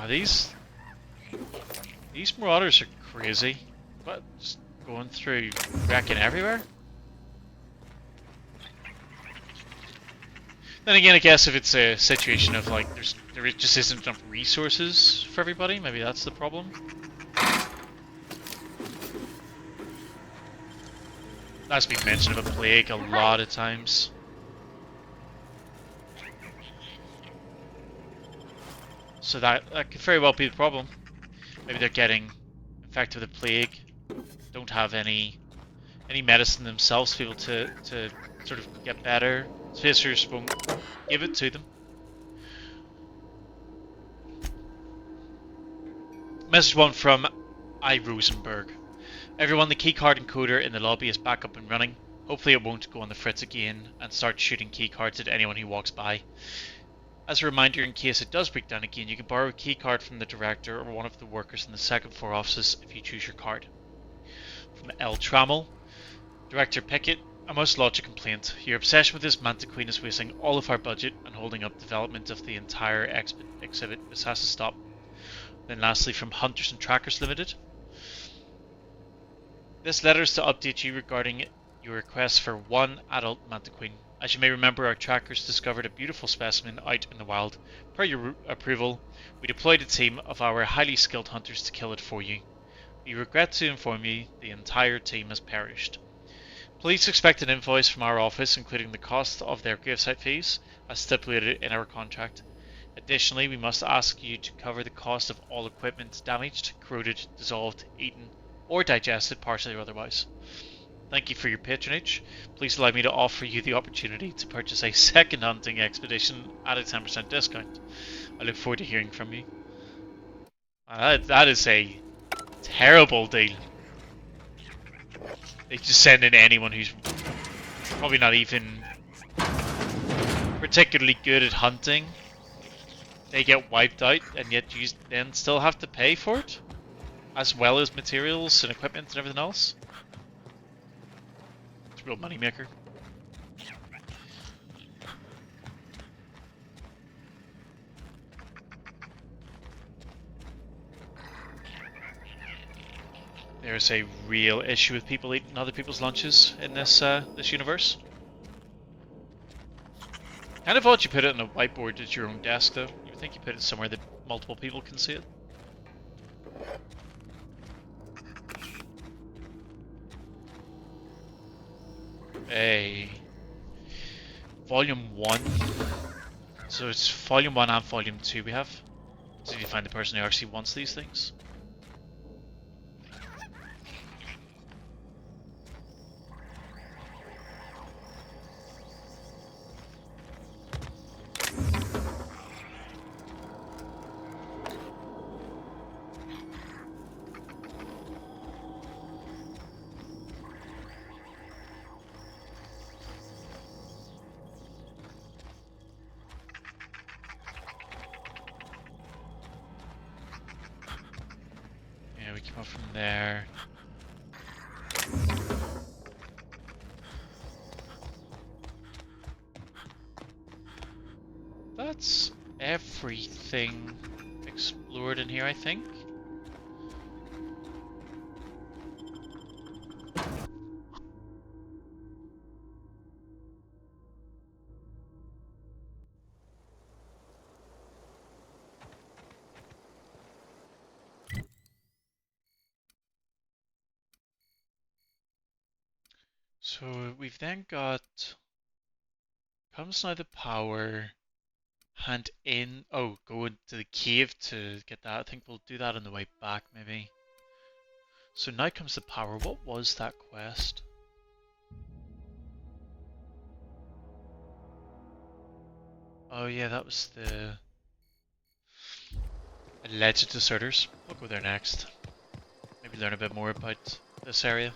Now these marauders are crazy. But just going through wrecking everywhere? Then again, I guess if it's a situation of like there just isn't enough resources for everybody, maybe that's the problem. That's been mentioned about plague a lot of times. So that could very well be the problem. Maybe they're getting infected with the plague, don't have any medicine themselves to be able to sort of get better. Spacers won't give it to them. Message 1 from I. Rosenberg. Everyone, the keycard encoder in the lobby is back up and running. Hopefully it won't go on the fritz again and start shooting keycards at anyone who walks by. As a reminder, in case it does break down again, you can borrow a keycard from the director or one of the workers in the second floor offices if you choose your card. From L. Trammell. Director Pickett, I must lodge a complaint. Your obsession with this Manta Queen is wasting all of our budget and holding up development of the entire exhibit. This has to stop. Then lastly, from Hunters and Trackers Limited. This letter is to update you regarding your request for one adult Manta Queen. As you may remember, our trackers discovered a beautiful specimen out in the wild. Per your approval, we deployed a team of our highly skilled hunters to kill it for you. We regret to inform you the entire team has perished. Please expect an invoice from our office including the cost of their gravesite fees, as stipulated in our contract. Additionally, we must ask you to cover the cost of all equipment damaged, corroded, dissolved, eaten, or digested, partially or otherwise. Thank you for your patronage. Please allow me to offer you the opportunity to purchase a second hunting expedition at a 10% discount. I look forward to hearing from you. That is a terrible deal. They just send in anyone who's probably not even particularly good at hunting. They get wiped out, and yet you then still have to pay for it, as well as materials and equipment and everything else. It's a real moneymaker. There's a real issue with people eating other people's lunches in this this universe. Kind of odd you put it on a whiteboard at your own desk, though. You would think you put it somewhere that multiple people can see it. Hey. Volume 1. So it's Volume 1 and Volume 2 we have. So you find the person who actually wants these things. We came up from there. That's everything explored in here, I think. So we've then got comes now the power, hand in, oh, go into the cave to get that. I think we'll do that on the way back maybe. So now comes the power. What was that quest? Oh yeah, that was the alleged deserters. We'll go there next. Maybe learn a bit more about this area.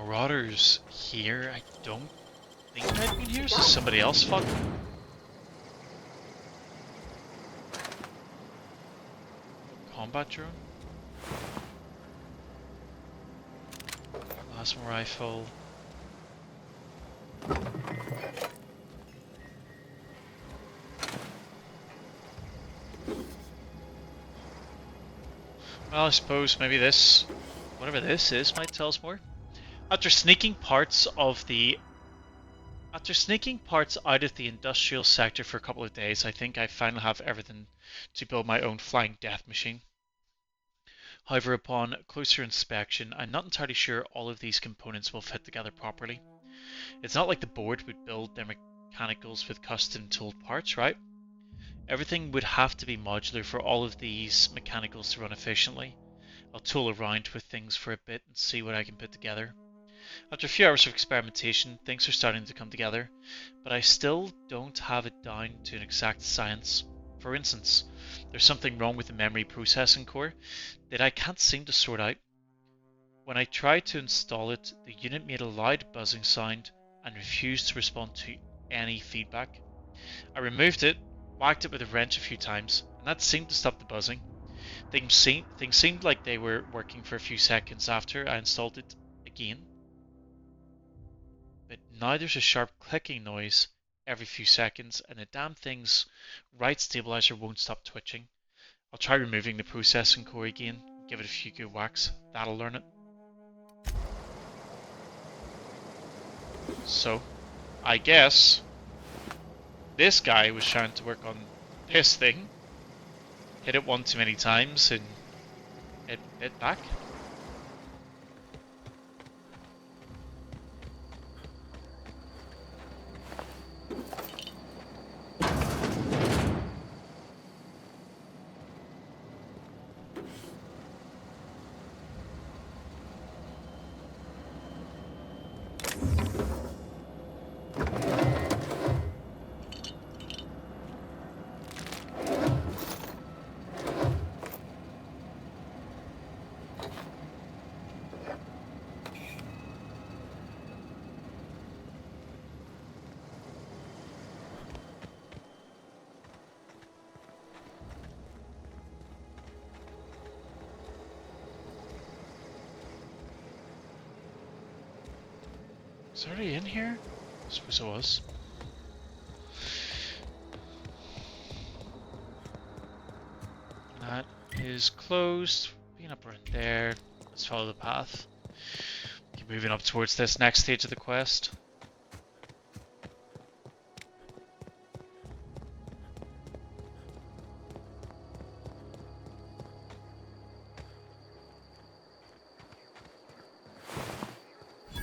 Marauders here? I don't think I've been here. Is this somebody else fucking? Combat drone? Plasma rifle. Well, I suppose maybe this, whatever this is, might tell us more. After sneaking parts out of the industrial sector for a couple of days, I think I finally have everything to build my own flying death machine. However, upon closer inspection, I'm not entirely sure all of these components will fit together properly. It's not like the board would build their mechanicals with custom tooled parts, right? Everything would have to be modular for all of these mechanicals to run efficiently. I'll tool around with things for a bit and see what I can put together. After a few hours of experimentation, things are starting to come together, but I still don't have it down to an exact science. For instance, there's something wrong with the memory processing core that I can't seem to sort out. When I tried to install it, the unit made a loud buzzing sound and refused to respond to any feedback. I removed it, whacked it with a wrench a few times, and that seemed to stop the buzzing. Things seemed like they were working for a few seconds after I installed it again. But now there's a sharp clicking noise every few seconds, and the damn thing's right stabilizer won't stop twitching. I'll try removing the processing core again, give it a few good whacks. That'll learn it. So, I guess this guy was trying to work on this thing, hit it one too many times, and it bit back. Is it already in here? I suppose it was. That is closed. Being up around there. Let's follow the path. Keep moving up towards this next stage of the quest.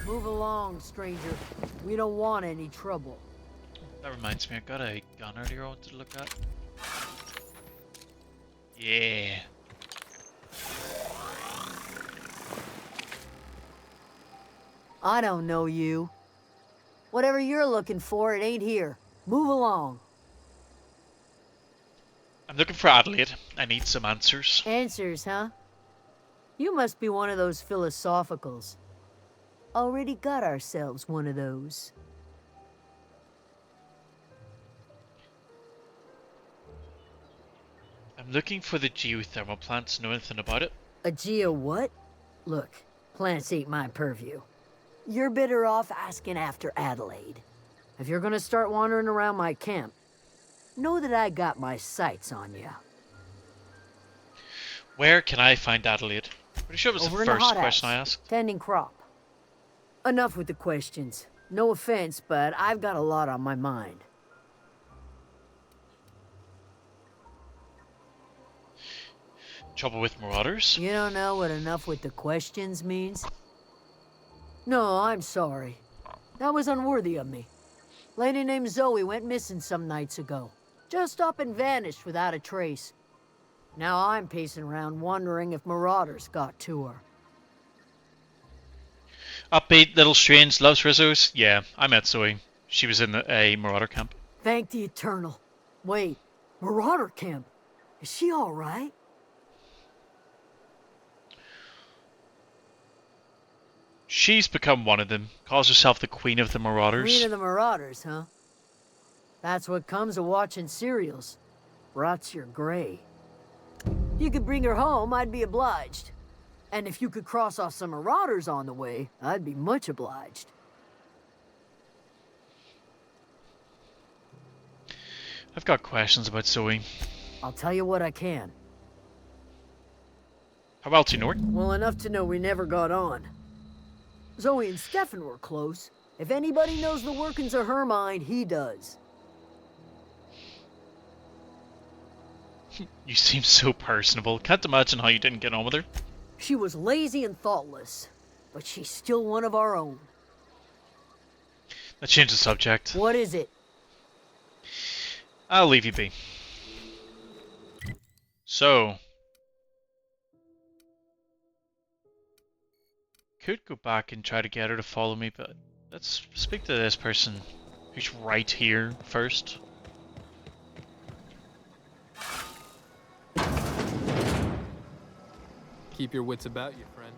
Move along, stranger. We don't want any trouble. That reminds me, I got a gun earlier I wanted to look at. Yeah. I don't know you. Whatever you're looking for, it ain't here. Move along. I'm looking for Adelaide. I need some answers. Answers, huh? You must be one of those philosophicals. Already got ourselves one of those. I'm looking for the geothermal plants. Know anything about it? A geo what? Look, plants ain't my purview. You're better off asking after Adelaide. If you're gonna start wandering around my camp, know that I got my sights on you. Where can I find Adelaide? Pretty sure it was Over the in the first hothouse, question I asked. tending crop. Enough with the questions. No offense, but I've got a lot on my mind. Trouble with marauders? You don't know what enough with the questions means? No, I'm sorry. That was unworthy of me. Lady named Zoe went missing some nights ago. Just up and vanished without a trace. Now I'm pacing around wondering if marauders got to her. Upbeat, little strange, loves Rizzos? Yeah, I met Zoe. She was in a marauder camp. Thank the Eternal. Wait, marauder camp? Is she alright? She's become one of them. Calls herself the Queen of the Marauders. Queen of the Marauders, huh? That's what comes of watching serials. Rots your gray. If you could bring her home, I'd be obliged. And if you could cross off some Marauders on the way, I'd be much obliged. I've got questions about Zoe. I'll tell you what I can. How well do you know her? Well, enough to know we never got on. Zoe and Stefan were close. If anybody knows the workings of her mind, he does. You seem so personable. Can't imagine how you didn't get on with her. She was lazy and thoughtless, but she's still one of our own. Let's change the subject. What is it? I'll leave you be. So, could go back and try to get her to follow me, but let's speak to this person who's right here first. Keep your wits about you, friend.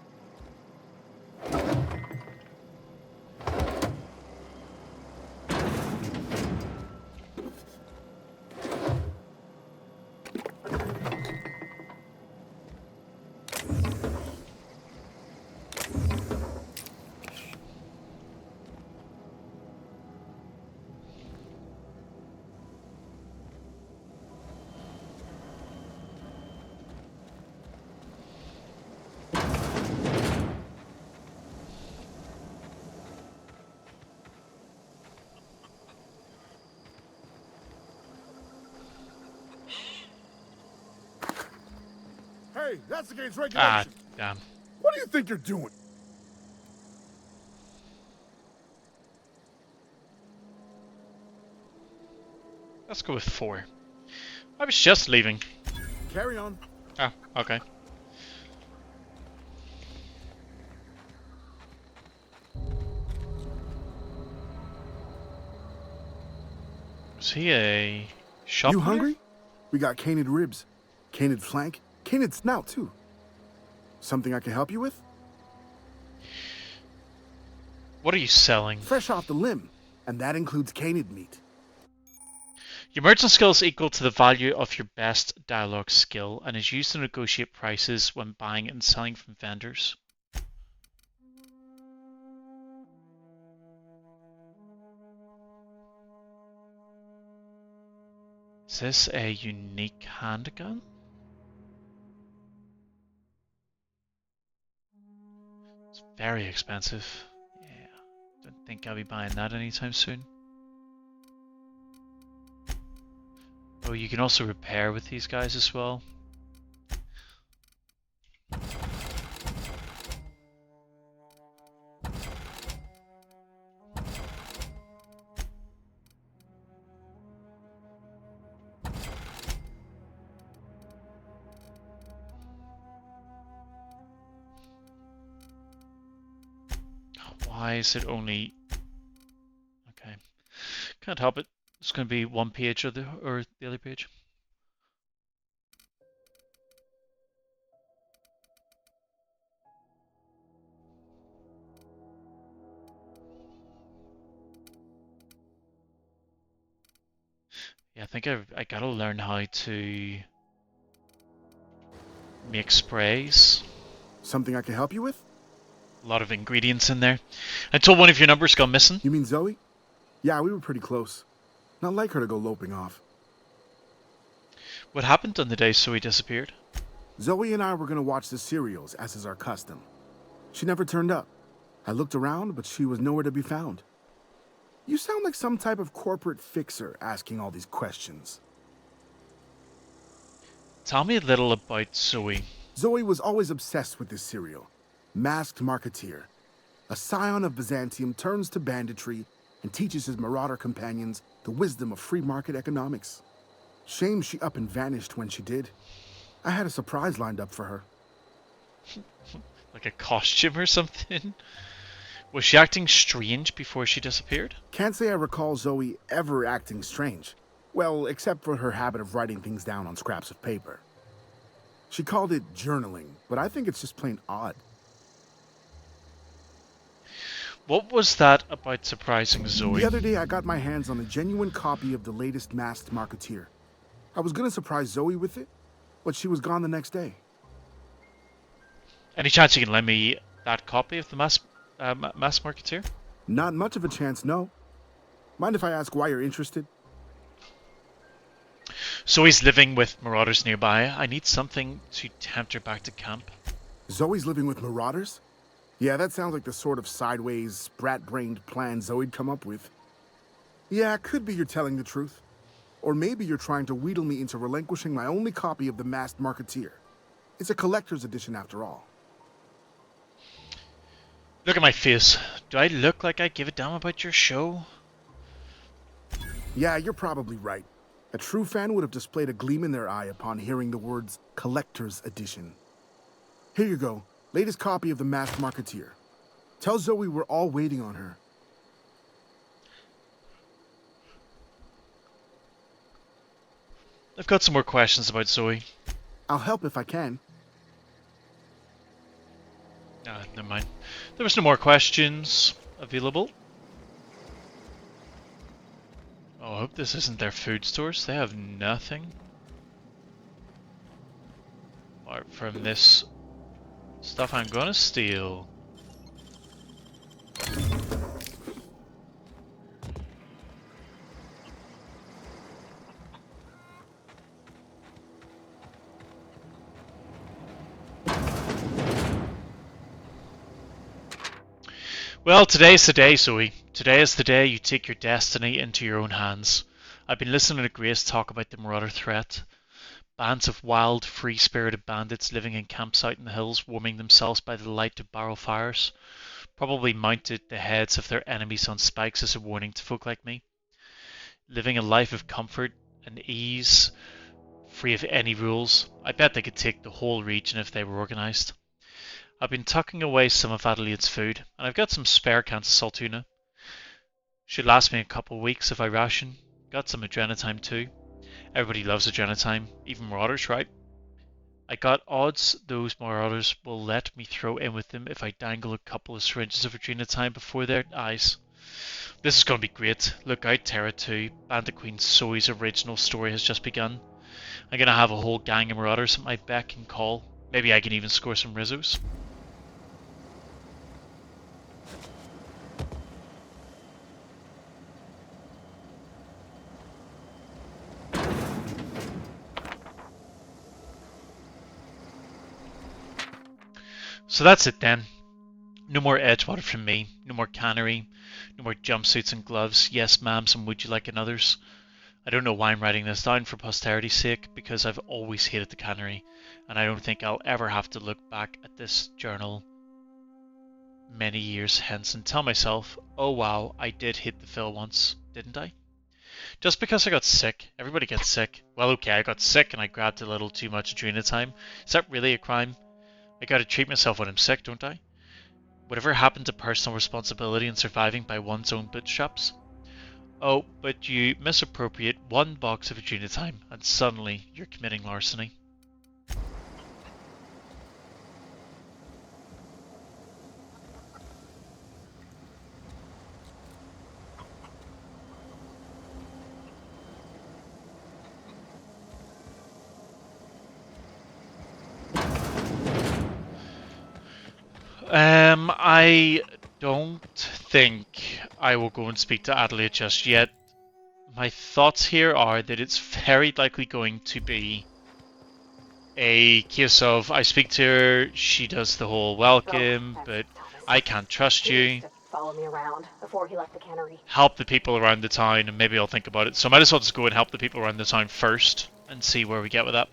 Hey, that's against Ah, regulation. damn. What do you think you're doing? Let's go with 4. I was just leaving. Carry on. Oh, okay. Is he a shop? You hungry? We got canid ribs, canid flank, canid snout too. Something I can help you with? What are you selling? Fresh off the limb, and that includes canid meat. Your merchant skill is equal to the value of your best dialogue skill and is used to negotiate prices when buying and selling from vendors. Is this a unique handgun? It's very expensive. Yeah, don't think I'll be buying that anytime soon. Oh, you can also repair with these guys as well. Why is it only... Okay. Can't help it. It's going to be one page or the other page. Yeah, I think I gotta learn how to make sprays. Something I can help you with? A lot of ingredients in there. Until one of your numbers gone missing. You mean Zoe? Yeah, we were pretty close. Not like her to go loping off. What happened on the day Zoe disappeared? Zoe and I were gonna watch the serials, as is our custom. She never turned up. I looked around, but she was nowhere to be found. You sound like some type of corporate fixer asking all these questions. Tell me a little about Zoe. Zoe was always obsessed with this serial. Masked marketeer. A scion of Byzantium turns to banditry and teaches his marauder companions the wisdom of free market economics. Shame she up and vanished when she did. I had a surprise lined up for her. Like a costume or something? Was she acting strange before she disappeared? Can't say I recall Zoe ever acting strange. Well, except for her habit of writing things down on scraps of paper. She called it journaling, but I think it's just plain odd. What was that about surprising Zoe? The other day, I got my hands on a genuine copy of the latest Masked Marketeer. I was gonna surprise Zoe with it, but she was gone the next day. Any chance you can lend me that copy of the Mass Marketeer? Not much of a chance, no. Mind if I ask why you're interested? Zoe's living with marauders nearby. I need something to tempt her back to camp. Zoe's living with marauders? Yeah, that sounds like the sort of sideways, sprat-brained plan Zoe'd come up with. Yeah, it could be you're telling the truth. Or maybe you're trying to wheedle me into relinquishing my only copy of the Masked Marketeer. It's a collector's edition after all. Look at my face. Do I look like I give a damn about your show? Yeah, you're probably right. A true fan would have displayed a gleam in their eye upon hearing the words collector's edition. Here you go, latest copy of the Masked Marketeer. Tell Zoe we're all waiting on her. I've got some more questions about Zoe. I'll help if I can. Never mind. There was no more questions available. Oh, I hope this isn't their food stores. They have nothing. Apart from this stuff I'm gonna steal. Well, today's the day, Zoe. Today is the day you take your destiny into your own hands. I've been listening to Grace talk about the marauder threat. Bands of wild, free-spirited bandits living in camps out in the hills, warming themselves by the light of barrel fires, probably mounted the heads of their enemies on spikes as a warning to folk like me. Living a life of comfort and ease, free of any rules. I bet they could take the whole region if they were organised. I've been tucking away some of Adelaide's food, and I've got some spare cans of salt tuna. Should last me a couple of weeks if I ration. Got some adrenatime too. Everybody loves adrenatime, even marauders, right? I got odds those marauders will let me throw in with them if I dangle a couple of syringes of adrenatime before their eyes. This is going to be great. Look out, Terra 2. Bandit Queen Zoe's original story has just begun. I'm going to have a whole gang of marauders at my beck and call. Maybe I can even score some Rizzos. So that's it then. No more Edgewater from me, no more cannery, no more jumpsuits and gloves, yes ma'ams and would you like and others. I don't know why I'm writing this down for posterity's sake, because I've always hated the cannery, and I don't think I'll ever have to look back at this journal many years hence and tell myself, oh wow, I did hate the fill once, didn't I? Just because I got sick, everybody gets sick. Well okay, I got sick and I grabbed a little too much adrenatime. Is that really a crime? I gotta treat myself when I'm sick, don't I? Whatever happened to personal responsibility and surviving by one's own bootstraps? Oh, but you misappropriate one box of adrenatime and suddenly you're committing larceny. I don't think I will go and speak to Adelaide just yet. My thoughts here are that it's very likely going to be a case of I speak to her, she does the whole welcome, but I can't trust you. Follow me around before he left the cannery. Help the people around the town, and maybe I'll think about it. So I might as well just go and help the people around the town first and see where we get with that.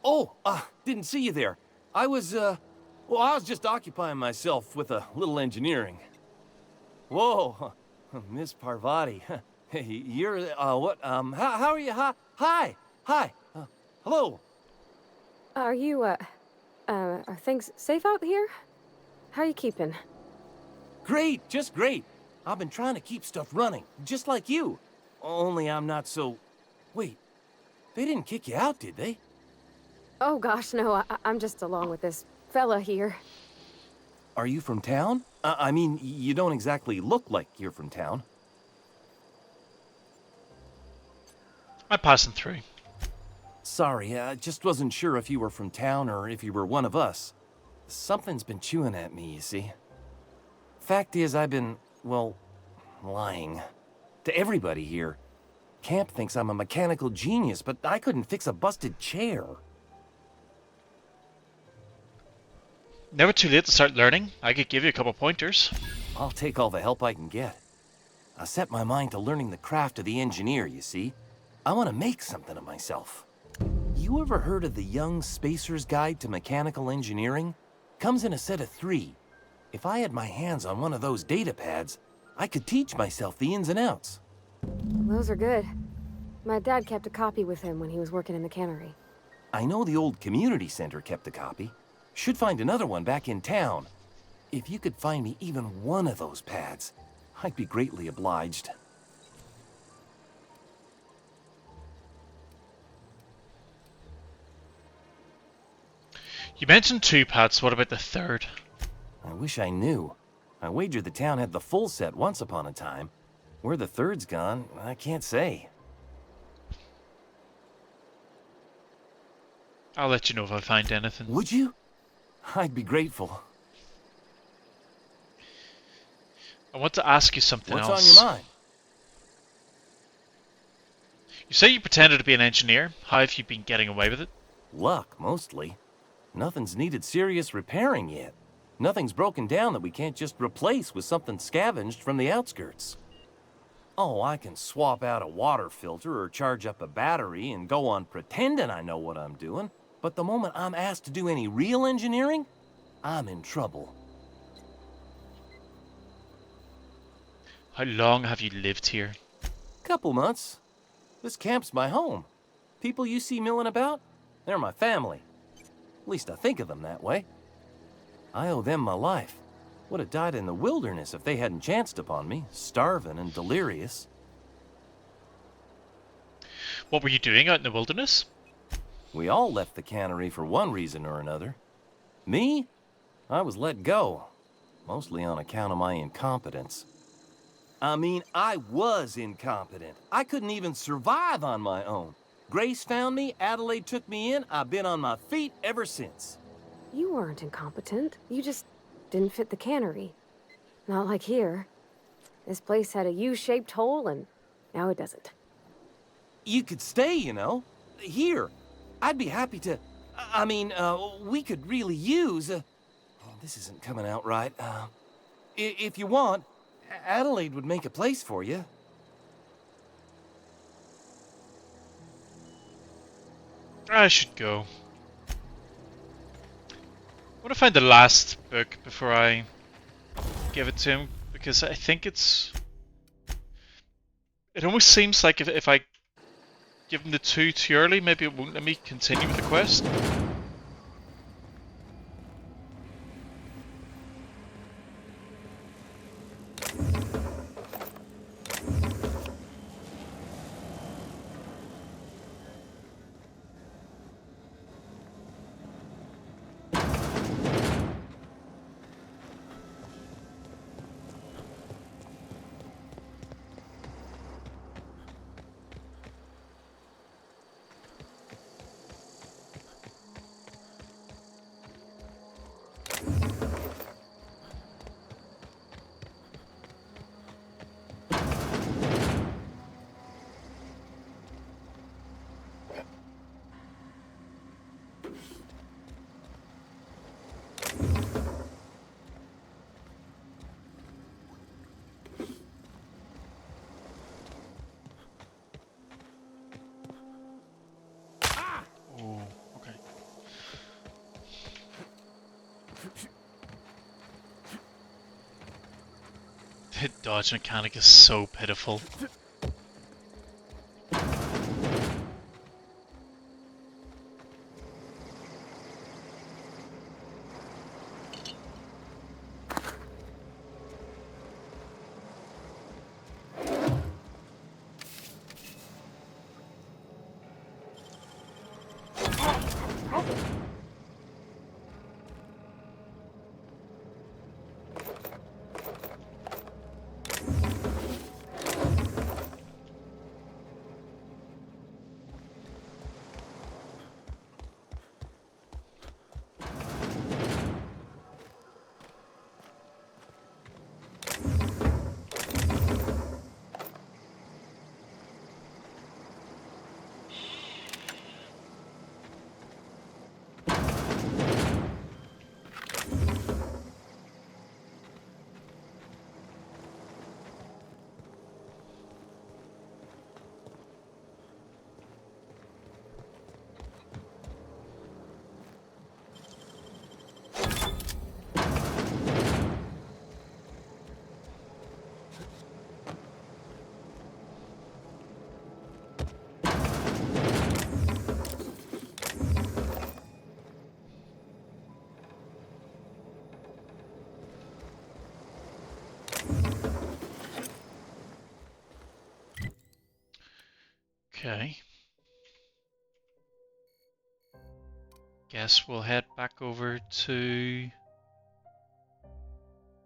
Oh, didn't see you there. I was, Well, I was just occupying myself with a little engineering. Whoa, Miss Parvati. Hey, you're, what, how are you? Hi, hello. Are you, are things safe out here? How are you keeping? Great, just great. I've been trying to keep stuff running, just like you. Only I'm not so... Wait, they didn't kick you out, did they? Oh gosh, no, I'm just along with this fella here. Are you from town? I mean, you don't exactly look like you're from town. I'm passing through. Sorry, I just wasn't sure if you were from town or if you were one of us. Something's been chewing at me, you see. Fact is, I've been, well, lying. To everybody here. Camp thinks I'm a mechanical genius, but I couldn't fix a busted chair. Never too late to start learning. I could give you a couple pointers. I'll take all the help I can get. I set my mind to learning the craft of the engineer, you see. I want to make something of myself. You ever heard of the Young Spacer's Guide to Mechanical Engineering? Comes in a set of 3. If I had my hands on one of those data pads, I could teach myself the ins and outs. Those are good. My dad kept a copy with him when he was working in the cannery. I know the old community center kept a copy. Should find another one back in town. If you could find me even one of those pads, I'd be greatly obliged. You mentioned 2 pads, what about the 3rd? I wish I knew. I wager the town had the full set once upon a time. Where the 3rd's gone, I can't say. I'll let you know if I find anything. Would you? I'd be grateful. I want to ask you something else. What's on your mind? You say you pretended to be an engineer. How have you been getting away with it? Luck, mostly. Nothing's needed serious repairing yet. Nothing's broken down that we can't just replace with something scavenged from the outskirts. Oh, I can swap out a water filter or charge up a battery and go on pretending I know what I'm doing, but the moment I'm asked to do any real engineering, I'm in trouble. How long have you lived here? Couple months. This camp's my home. People you see milling about, they're my family. At least I think of them that way. I owe them my life. Would have died in the wilderness if they hadn't chanced upon me, starving and delirious. What were you doing out in the wilderness? We all left the cannery for one reason or another. Me? I was let go, mostly on account of my incompetence. I mean, I was incompetent. I couldn't even survive on my own. Grace found me, Adelaide took me in, I've been on my feet ever since. You weren't incompetent. You just didn't fit the cannery. Not like here. This place had a U-shaped hole, and now it doesn't. You could stay, you know. Here. I'd be happy to... I mean, we could really use... oh, this isn't coming out right. If you want, Adelaide would make a place for you. I should go. I want to find the last book before I give it to him, because I think it's... It almost seems like if I give him the 2 too early, maybe it won't let me continue with the quest. Dodge mechanic is so pitiful. Okay. Guess we'll head back over to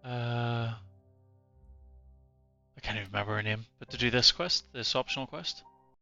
I can't even remember her name, but to do this quest, this optional quest.